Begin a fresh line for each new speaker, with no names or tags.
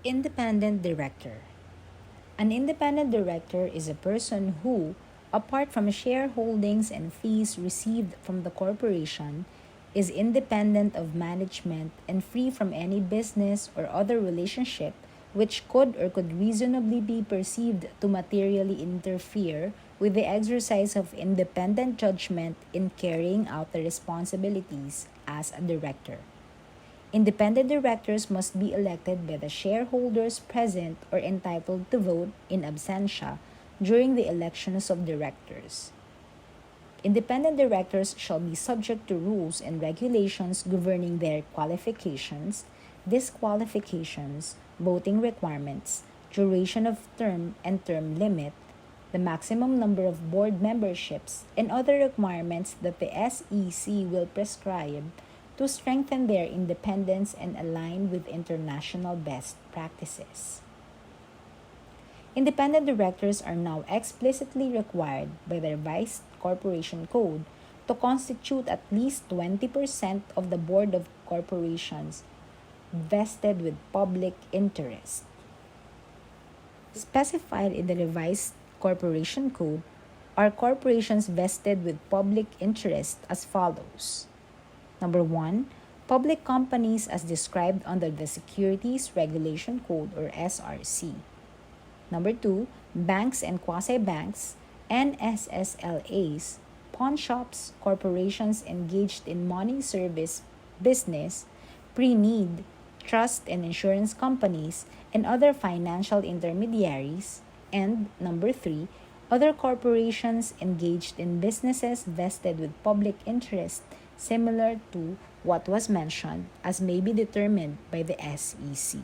Independent Director. An independent director is a person who, apart from shareholdings and fees received from the corporation, is independent of management and free from any business or other relationship which could reasonably be perceived to materially interfere with the exercise of independent judgment in carrying out the responsibilities as a director. Independent directors must be elected by the shareholders present or entitled to vote in absentia during the elections of directors. Independent directors shall be subject to rules and regulations governing their qualifications, disqualifications, voting requirements, duration of term and term limit, the maximum number of board memberships, and other requirements that the SEC will prescribe to strengthen their independence and align with international best practices. Independent directors are now explicitly required by the revised corporation code to constitute at least 20% of the board of corporations vested with public interest. Specified in the revised corporation code are corporations vested with public interest as follows. Number 1, public companies as described under the Securities Regulation Code or SRC. Number 2, banks and quasi-banks, NSSLAs, pawn shops, corporations engaged in money service business, pre-need, trust and insurance companies, and other financial intermediaries. And number 3, other corporations engaged in businesses vested with public interest similar to what was mentioned as may be determined by the SEC.